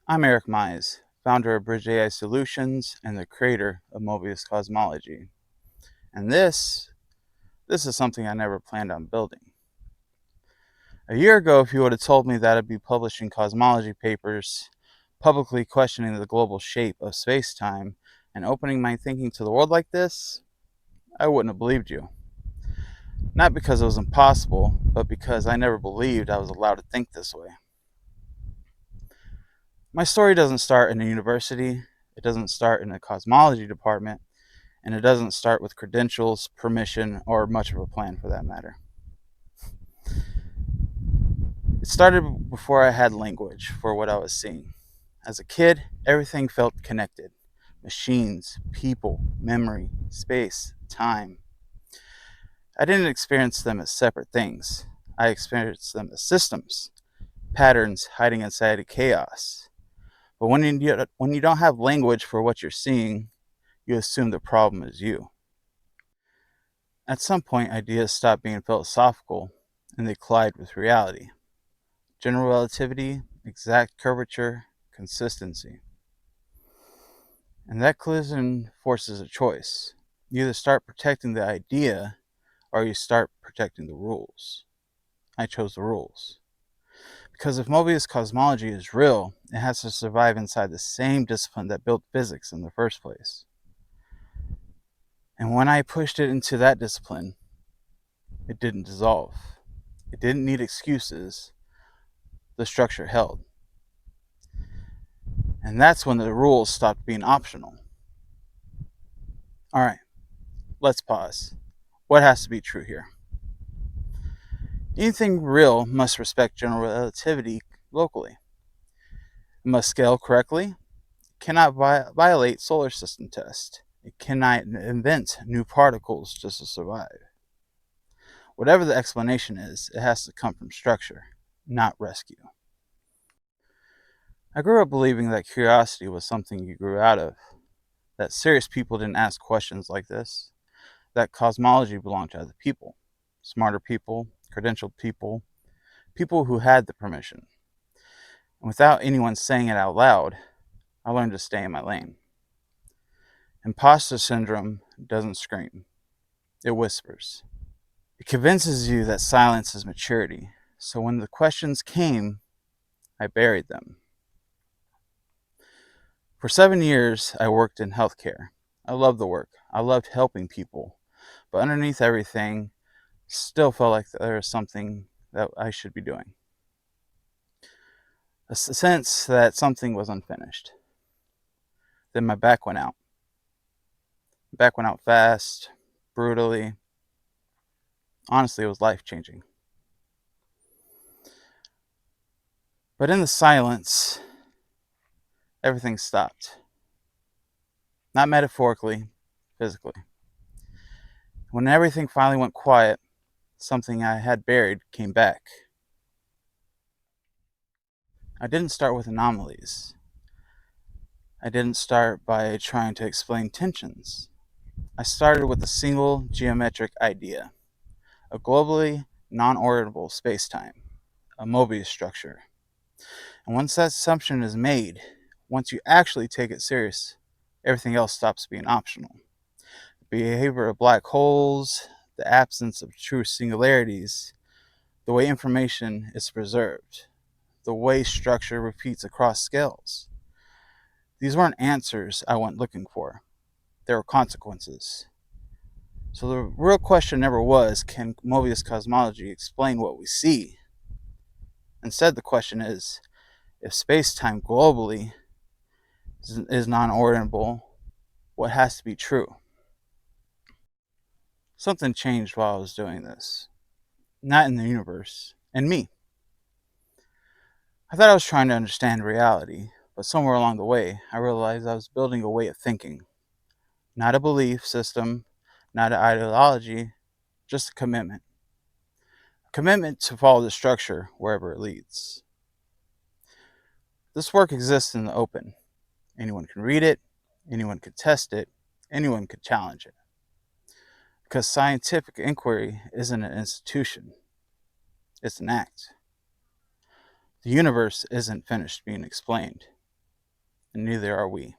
I'm Eric Mize, founder of Bridge AI Solutions and the creator of Möbius Cosmology. And this is something I never planned on building. A year ago, if you would have told me that I'd be publishing cosmology papers, publicly questioning the global shape of space-time, and opening my thinking to the world like this, I wouldn't have believed you. Not because it was impossible, but because I never believed I was allowed to think this way. My story doesn't start in a university, it doesn't start in a cosmology department, and it doesn't start with credentials, permission, or much of a plan for that matter. It started before I had language for what I was seeing. As a kid, everything felt connected. Machines, people, memory, space, time. I didn't experience them as separate things. I experienced them as systems, patterns hiding inside of chaos. But when you don't have language for what you're seeing, you assume the problem is you. At some point, ideas stop being philosophical and they collide with reality. General relativity, exact curvature, consistency. And that collision forces a choice. You either start protecting the idea or you start protecting the rules. I chose the rules. Because if Möbius cosmology is real, it has to survive inside the same discipline that built physics in the first place. And when I pushed it into that discipline, it didn't dissolve. It didn't need excuses. The structure held. And that's when the rules stopped being optional. All right, let's pause. What has to be true here? Anything real must respect general relativity locally. It must scale correctly. It cannot violate solar system tests. It cannot invent new particles just to survive. Whatever the explanation is, it has to come from structure, not rescue. I grew up believing that curiosity was something you grew out of, that serious people didn't ask questions like this, that cosmology belonged to other people, smarter people, credentialed people, people who had the permission. And without anyone saying it out loud, I learned to stay in my lane. Imposter syndrome doesn't scream, it whispers. It convinces you that silence is maturity. So when the questions came, I buried them. For 7 years, I worked in healthcare. I loved the work. I loved helping people. But underneath everything, still felt like there was something that I should be doing. A sense that something was unfinished. Then my back went out. Back went out fast, brutally. Honestly, it was life-changing. But in the silence, everything stopped. Not metaphorically, physically. When everything finally went quiet, something I had buried came back. I didn't start with anomalies. I didn't start by trying to explain tensions. I started with a single geometric idea, a globally non-orientable spacetime, a Möbius structure. And once that assumption is made, once you actually take it serious, everything else stops being optional. The behavior of black holes, the absence of true singularities, the way information is preserved, the way structure repeats across scales. These weren't answers I went looking for. They were consequences. So the real question never was, can Möbius cosmology explain what we see? Instead, the question is, if space-time globally is non-orientable, what has to be true? Something changed while I was doing this. Not in the universe, in me. I thought I was trying to understand reality, but somewhere along the way, I realized I was building a way of thinking. Not a belief system, not an ideology, just a commitment. A commitment to follow the structure wherever it leads. This work exists in the open. Anyone can read it, anyone could test it, anyone could challenge it. Because scientific inquiry isn't an institution, it's an act. The universe isn't finished being explained, and neither are we.